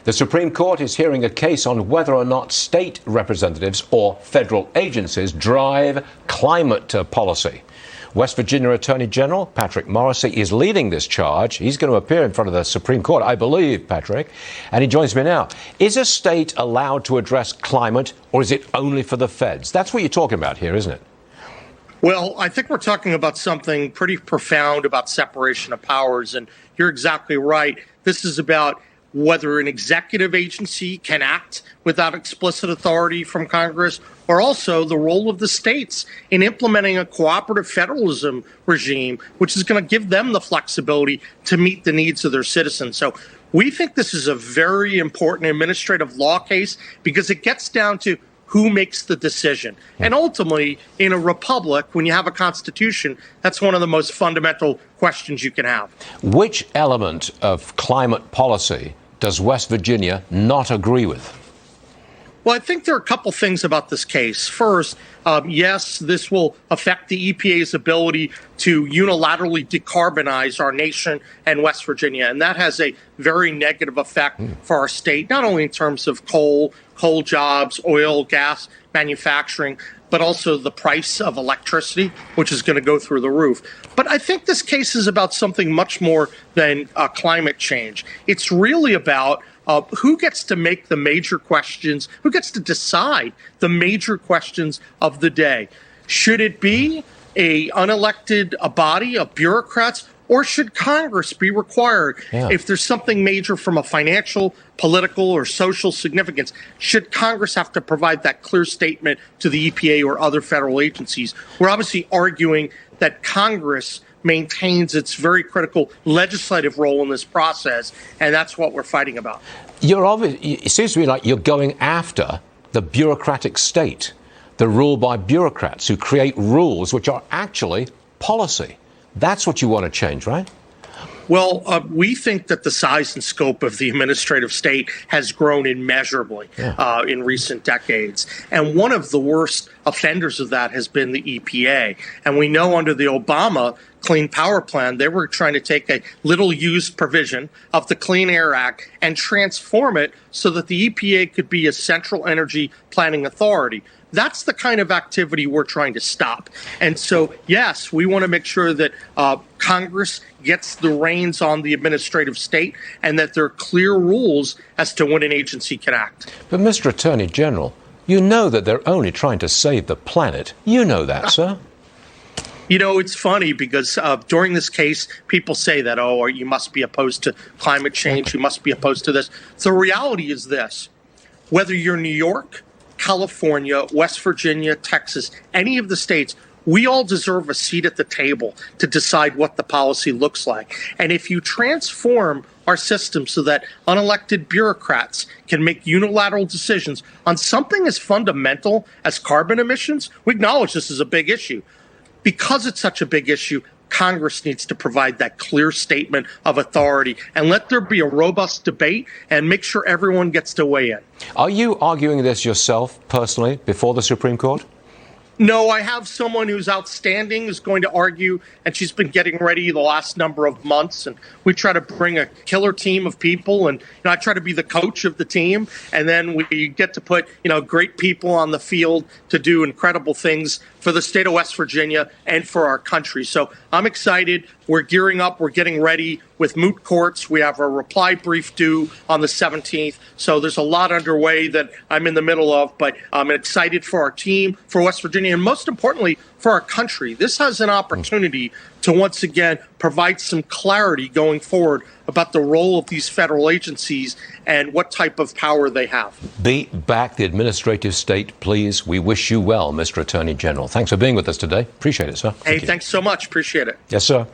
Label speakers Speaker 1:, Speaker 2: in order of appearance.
Speaker 1: The Supreme Court is hearing a case on whether or not state representatives or federal agencies drive climate policy. West Virginia Attorney General Patrick Morrisey is leading this charge. He's going to appear in front of the Supreme Court, I believe, Patrick, and he joins me now. Is a state allowed to address climate, or is it only for the feds? That's what you're talking about here, isn't it?
Speaker 2: Well, I think we're talking about something pretty profound about separation of powers, and you're exactly right. This is about whether an executive agency can act without explicit authority from Congress, or also the role of the states in implementing a cooperative federalism regime, which is going to give them the flexibility to meet the needs of their citizens. So we think this is a very important administrative law case because it gets down to who makes the decision. And ultimately, in a republic, when you have a constitution, that's one of the most fundamental questions you can have.
Speaker 1: Which element of climate policy does West Virginia not agree with?
Speaker 2: Well, I think there are a couple things about this case. First, yes, this will affect the EPA's ability to unilaterally decarbonize our nation and West Virginia. And that has a very negative effect for our state, not only in terms of coal jobs, oil, gas, manufacturing, but also the price of electricity, which is going to go through the roof. But I think this case is about something much more than climate change. It's really about who gets to make the major questions, who gets to decide the major questions of the day. Should it be a unelected body of bureaucrats, or should Congress be required? If there's something major from a financial, political, or social significance, should Congress have to provide that clear statement to the EPA or other federal agencies? We're obviously arguing that Congress maintains its very critical legislative role in this process, and that's what we're fighting about.
Speaker 1: It seems to me like you're going after the bureaucratic state, the rule by bureaucrats who create rules which are actually policy. That's what you want to change, right?
Speaker 2: Well, we think that the size and scope of the administrative state has grown immeasurably in recent decades. And one of the worst offenders of that has been the EPA. And we know under the Obama Clean Power Plan, they were trying to take a little used provision of the Clean Air Act and transform it so that the EPA could be a central energy planning authority. That's the kind of activity we're trying to stop. And so, yes, we want to make sure that Congress gets the reins on the administrative state and that there are clear rules as to when an agency can act.
Speaker 1: But, Mr. Attorney General, you know that they're only trying to save the planet. You know that, sir.
Speaker 2: You know, it's funny because during this case, people say that, oh, you must be opposed to climate change, you must be opposed to this. The reality is this: whether you're New York, California, West Virginia, Texas, any of the states, we all deserve a seat at the table to decide what the policy looks like. And if you transform our system so that unelected bureaucrats can make unilateral decisions on something as fundamental as carbon emissions, we acknowledge this is a big issue. Because it's such a big issue, Congress needs to provide that clear statement of authority and let there be a robust debate and make sure everyone gets to weigh in.
Speaker 1: Are you arguing this yourself personally before the Supreme Court?
Speaker 2: No, I have someone who's outstanding who's going to argue, and she's been getting ready the last number of months. And we try to bring a killer team of people, and I try to be the coach of the team. And then we get to put great people on the field to do incredible things for the state of West Virginia and for our country. So I'm excited. We're gearing up. We're getting ready with moot courts. We have a reply brief due on the 17th. So there's a lot underway that I'm in the middle of, but I'm excited for our team, for West Virginia, and most importantly, for our country. This has an opportunity to once again provide some clarity going forward about the role of these federal agencies and what type of power they have.
Speaker 1: Beat back the administrative state, please. We wish you well, Mr. Attorney General. Thanks for being with us today. Appreciate it, sir.
Speaker 2: Hey, thanks so much. Appreciate it.
Speaker 1: Yes, sir.